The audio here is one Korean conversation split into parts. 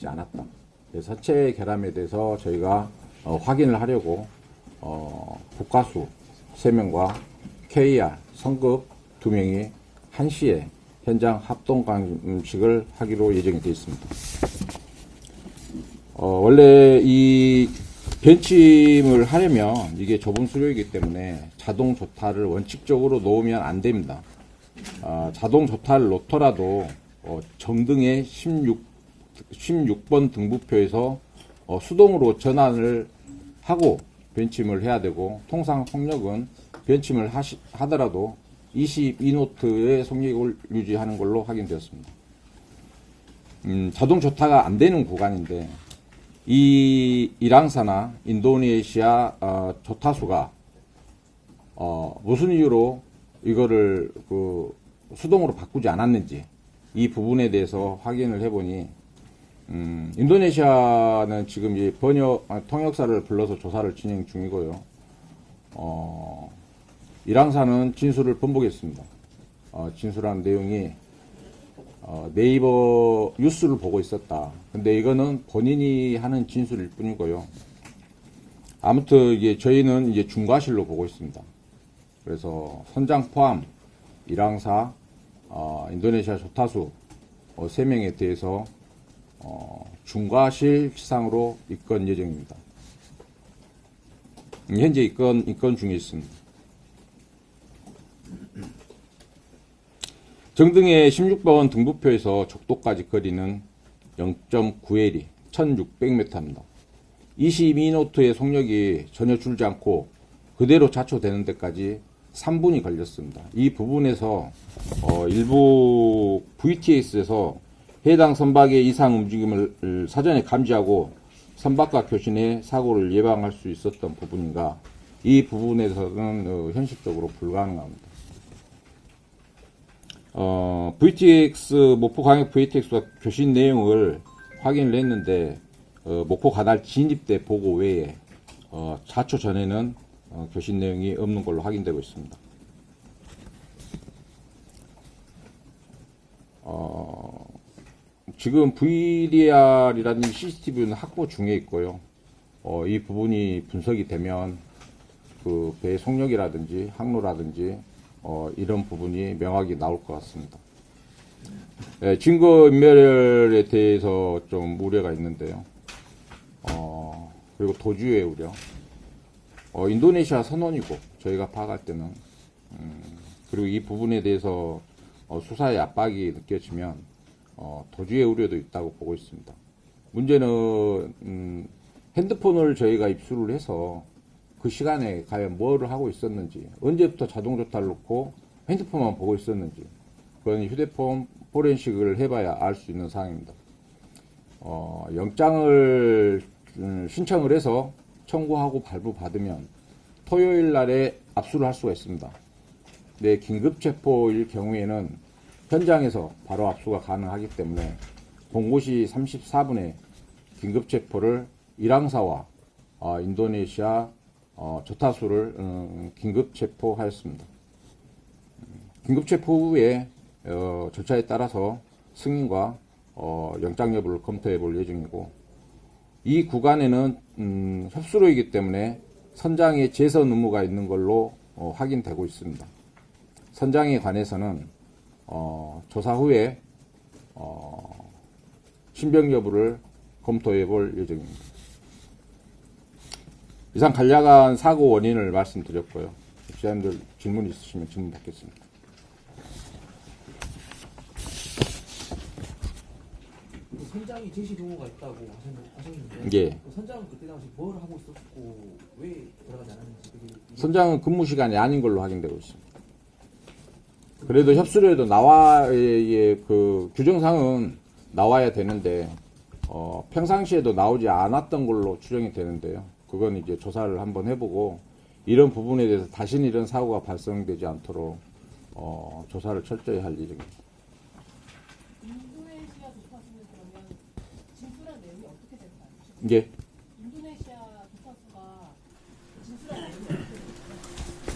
받지 않았다. 그래서 사체 결함에 대해서 저희가 확인을 하려고 국가수 3명과 KR 성급 2명이 1시에 현장 합동 감식을 하기로 예정이 되어 있습니다. 원래 이 벤침을 하려면 이게 좁은 수료이기 때문에 자동 조타를 원칙적으로 놓으면 안 됩니다. 자동 조타를 놓더라도 정등의 16번 등부표에서 수동으로 전환을 하고 벤침을 해야 되고, 통상 속력은 벤침을 하더라도 22노트의 속력을 유지하는 걸로 확인되었습니다. 자동 조타가 안 되는 구간인데, 이 이랑사나 인도네시아 조타수가 무슨 이유로 이거를 수동으로 바꾸지 않았는지 이 부분에 대해서 확인을 해보니, 인도네시아는 지금 이 통역사를 불러서 조사를 진행 중이고요. 이랑사는 진술을 번복했습니다. 진술한 내용이 네이버 뉴스를 보고 있었다. 근데 이거는 본인이 하는 진술일 뿐이고요. 아무튼 이게 저희는 이제 중과실로 보고 있습니다. 그래서 선장 포함 이랑사, 인도네시아 조타수 3명에 대해서 중과실 치상으로 입건 예정입니다. 현재 입건 중에 있습니다. 정등의 16번 등부표에서 적도까지 거리는 0.9L이 1600m입니다. 22노트의 속력이 전혀 줄지 않고 그대로 자초되는 데까지 3분이 걸렸습니다. 이 부분에서 일부 VTX에서 해당 선박의 이상 움직임을 사전에 감지하고 선박과 교신의 사고를 예방할 수 있었던 부분인가, 이 부분에서는 현실적으로 불가능합니다. VTX, 목포광역 VTX와 교신 내용을 확인을 했는데, 목포 가날 진입대 보고 외에 자초 전에는 교신 내용이 없는 걸로 확인되고 있습니다. 지금 VDR이라는 CCTV는 확보 중에 있고요. 이 부분이 분석이 되면 그 배의 속력이라든지 항로라든지 이런 부분이 명확히 나올 것 같습니다. 증거인멸에 대해서 좀 우려가 있는데요. 그리고 도주의 우려. 인도네시아 선원이고 저희가 파악할 때는 그리고 이 부분에 대해서 수사의 압박이 느껴지면 도주의 우려도 있다고 보고 있습니다. 문제는 핸드폰을 저희가 입수를 해서 그 시간에 과연 뭐를 하고 있었는지, 언제부터 자동조타를 놓고 핸드폰만 보고 있었는지, 그건 휴대폰 포렌식을 해봐야 알 수 있는 사항입니다. 영장을 신청을 해서 청구하고 발부받으면 토요일 날에 압수를 할 수가 있습니다. 근데 긴급체포일 경우에는 현장에서 바로 압수가 가능하기 때문에 본고시 34분에 긴급체포를 이랑사와 인도네시아 조타수를 긴급체포하였습니다. 긴급체포 후에 절차에 따라서 승인과 영장 여부를 검토해 볼 예정이고, 이 구간에는 협수로이기 때문에 선장의 제선 의무가 있는 걸로 확인되고 있습니다. 선장에 관해서는 조사 후에 신병 여부를 검토해 볼 예정입니다. 이상 간략한 사고 원인을 말씀드렸고요. 기자님들 질문 있으시면 질문 받겠습니다. 선장이 제시 도구가 있다고 하셨는데, 예. 선장은 그때 당시 뭘 하고 있었고 왜 들어가지 않았는지. 선장은 근무 시간이 아닌 걸로 확인되고 있습니다. 그래도 협수료에도 그 규정상은 나와야 되는데 평상시에도 나오지 않았던 걸로 추정이 되는데요. 그건 이제 조사를 한번 해보고 이런 부분에 대해서 다시는 이런 사고가 발생되지 않도록 조사를 철저히 할 예정입니다. 인도네시아 조타수는 그러면 진술한 내용이 어떻게 될까요? 예. 인도네시아 조타수가 진술한 내용이 어떻게 될까요?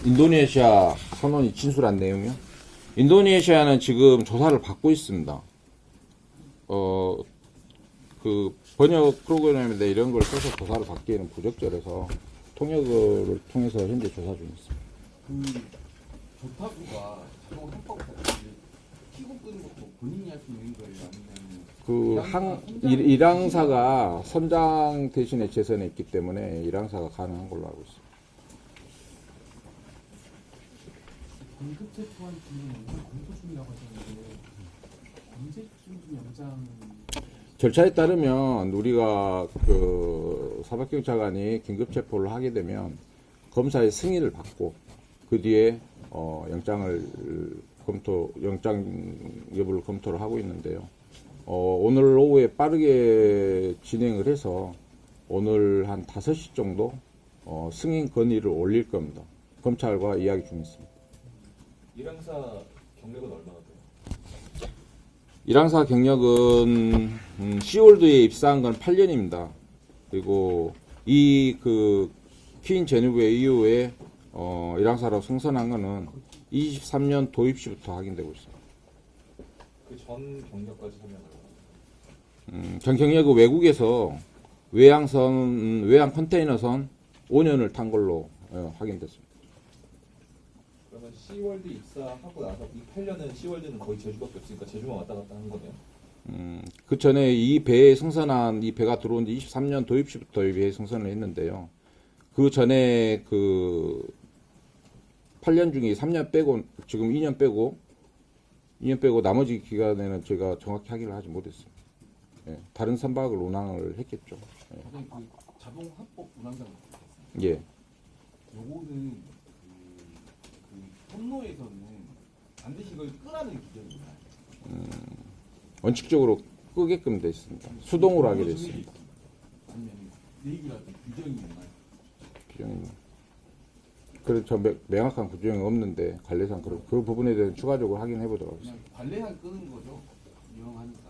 인도네시아 선원이 진술한 내용이요? 인도네시아는 지금 조사를 받고 있습니다. 그 번역 프로그램이나 이런 걸 써서 조사를 받기에는 부적절해서 통역을 통해서 현재 조사 중입니다. 그 조타구가 자동 합법 키고 끄는 것도 본인이 할 수 있는 거예요? 아니면 일항사가 선장 대신에 재선에 있기 때문에 일항사가 가능한 걸로 알고 있습니다. 긴급 체포한 분은 영장 검토 중이라고 하셨는데 언제쯤 영장 절차에 따르면 우리가 그 사법경찰관이 긴급 체포를 하게 되면 검사의 승인을 받고 그 뒤에 영장 여부를 검토를 하고 있는데요. 오늘 오후에 빠르게 진행을 해서 오늘 한 5시 정도 승인 건의를 올릴 겁니다. 검찰과 이야기 중입니다. 일항사 경력은 얼마나 돼요? 일항사 경력은 시월드에 입사한 건 8년입니다. 그리고 이 그 퀸 제네브에 이후에 일항사로 승선한 거는 23년 도입 시부터 확인되고 있습니다. 그 전 경력까지 설명하려고. 전 경력은 외국에서 외항 컨테이너선 5년을 탄 걸로 확인됐습니다. 그러면 시월드 입사하고 나서 이 8년은 시월드는 거의 제주밖에 없으니까 제주만 왔다 갔다 한 거네요. 그 전에 이 배에 승선한 이 배가 들어온 지 23년 도입 시부터 이 배에 승선을 했는데요. 그 전에 그 8년 중에 3년 빼고 지금 2년 빼고 나머지 기간에는 제가 정확히 확인을 하지 못했습니다. 예, 다른 선박을 운항을 했겠죠. 예. 사장님 그 자동 합법 운항장 예. 요거는 그 선로에서는 반드시 이걸 끄라는 기준인가요? 원칙적으로 끄게끔 되어 있습니다. 수동으로 하게 되어 있습니다. 아니면 내기라든 규정이 있나요? 규정입니다. 그래서 명확한 규정이 없는데 관례상 그 부분에 대해서 추가적으로 확인해 보도록 하겠습니다. 그냥 관례상 끄는 거죠. 이용하니까.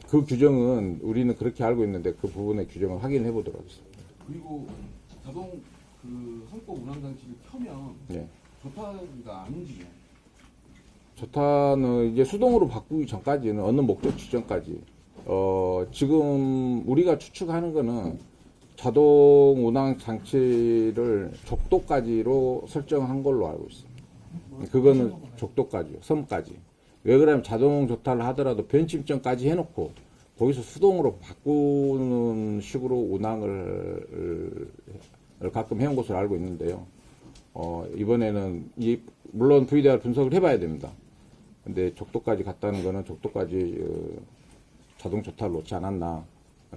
그 규정은 우리는 그렇게 알고 있는데 그 부분의 규정을 확인해 보도록 하겠습니다. 그리고 자동 그 선법 운항 장치를 켜면 예. 조타기가 안 움직여요. 조타는 이제 수동으로 바꾸기 전까지는 어느 목적지 전까지 지금 우리가 추측하는 거는 자동 운항 장치를 족도까지로 설정한 걸로 알고 있습니다. 그거는 족도까지요, 섬까지. 왜 그러냐면 자동 조타를 하더라도 변침점까지 해놓고 거기서 수동으로 바꾸는 식으로 운항을 가끔 해온 것으로 알고 있는데요. 이번에는 물론 VDR 분석을 해봐야 됩니다. 근데 족도까지 갔다는 거는 족도까지 자동 조타를 놓지 않았나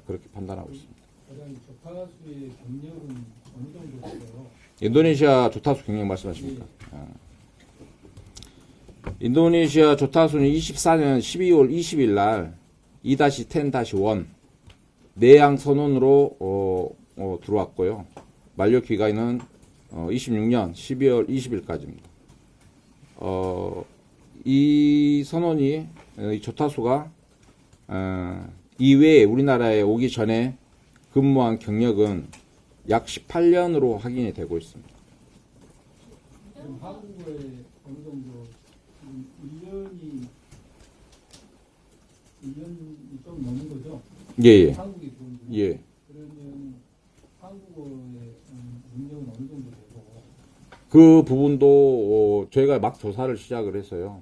그렇게 판단하고 있습니다. 가장 조타수의 경력은 어느 정도 될까요? 인도네시아 조타수 경력 말씀하십니까? 인도네시아 조타수는 24년 12월 20일 날 2-10-1 내양 선원으로 들어왔고요. 만료 기간은 26년 12월 20일까지입니다. 이 선원이 이 조타수가 이외에 우리나라에 오기 전에 근무한 경력은 약 18년으로 확인이 되고 있습니다. 지금 한국에 어느 정도 지금 1년이 좀 넘은 거죠? 예. 한국에 들어온 지. 예. 그러면 한국어의 능력은 어느 정도 되고 그 부분도 저희가 막 조사를 시작을 해서요.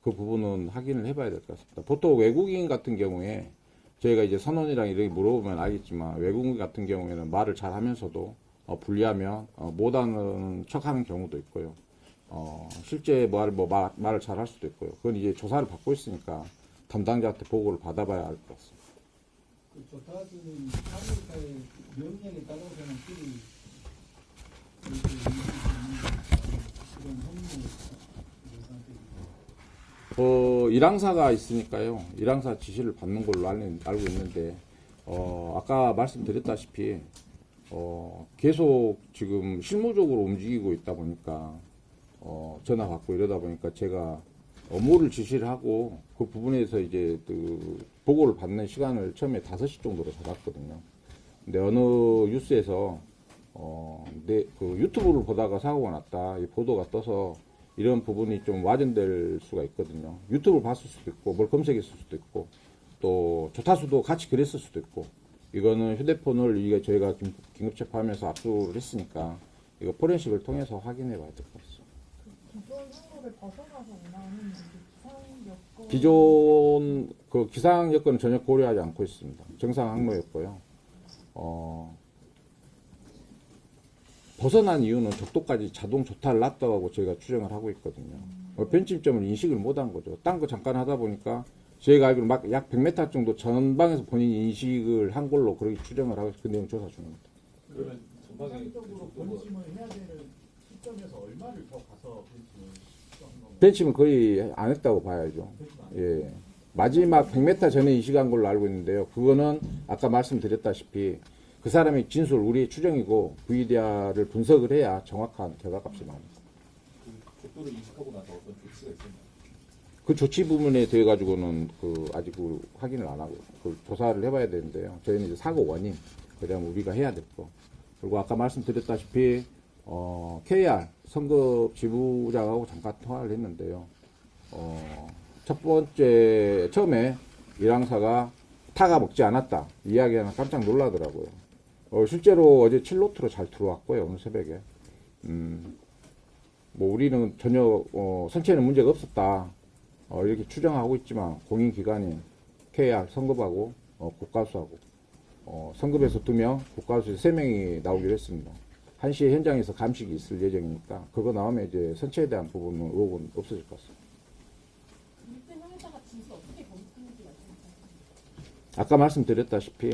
그 부분은 확인을 해봐야 될 것 같습니다. 보통 외국인 같은 경우에 저희가 이제 선원이랑 이렇게 물어보면 알겠지만 외국인 같은 경우에는 말을 잘 하면서도 불리하면 못하는 척하는 경우도 있고요. 실제 말을 잘 할 수도 있고요. 그건 이제 조사를 받고 있으니까 담당자한테 보고를 받아봐야 할 것 같습니다. 그 조타수는 한국사의 명령에 따라서는 그런 업무 일항사가 있으니까요. 일항사 지시를 받는 걸로 알고 있는데, 아까 말씀드렸다시피, 계속 지금 실무적으로 움직이고 있다 보니까, 전화 받고 이러다 보니까 제가 업무를 지시를 하고 그 부분에서 이제 그 보고를 받는 시간을 처음에 5시 정도로 잡았거든요. 근데 어느 뉴스에서, 그 유튜브를 보다가 사고가 났다. 이 보도가 떠서 이런 부분이 좀 와전될 수가 있거든요. 유튜브를 봤을 수도 있고, 뭘 검색했을 수도 있고, 또 조타수도 같이 그랬을 수도 있고, 이거는 휴대폰을 이게 저희가 긴급 체포하면서 압수를 했으니까 이거 포렌식을 통해서 확인해 봐야 될 것 같습니다. 기존 항목을 벗어나서 운항하는 기상 여건 기존 그 기상 여건은 전혀 고려하지 않고 있습니다. 정상 항로였고요. 벗어난 이유는 적도까지 자동 조타를 놨다고 저희가 추정을 하고 있거든요. 변칙점을 인식을 못한 거죠. 딴 거 잠깐 하다 보니까 저희가 알기로 막 약 100m 정도 전방에서 본인이 인식을 한 걸로 그렇게 추정을 하고 그 내용 조사 중입니다. 그러면 전방에 일반적으로 번심을 해야 되는 시점에서 얼마를 더 가서 번심을 시작한 건가요? 벤치는 거의 안 했다고 봐야죠. 예. 마지막 100m 전에 인식한 걸로 알고 있는데요. 그거는 아까 말씀드렸다시피 그 사람의 진술, 우리의 추정이고 VDR을 분석을 해야 정확한 결과값이 나옵니다. 그 족도를 인식하고 나서 어떤 조치가 있었나요? 그 조치 부분에 대해 가지고는 아직 확인을 안 하고 조사를 해봐야 되는데요. 저희는 이제 사고 원인, 그다음 우리가 해야 될 거. 그리고 아까 말씀드렸다시피 KR 성급 지부장하고 잠깐 통화를 했는데요. 첫 번째 처음에 일항사가 타가 먹지 않았다 이야기하면 깜짝 놀라더라고요. 실제로 어제 7노트로 잘 들어왔고요. 오늘 새벽에. 뭐 우리는 전혀 선체에는 문제가 없었다. 이렇게 추정하고 있지만 공인기관인 KR 성급하고 국가수하고 성급에서 2명, 국가수에서 3명이 나오기로 했습니다. 1시에 현장에서 감식이 있을 예정이니까 그거 나오면 이제 선체에 대한 부분은 의혹은 없어질 것 같습니다. 일등 형사가 진술 어떻게 검토했는지 말씀해 주세요. 아까 말씀드렸다시피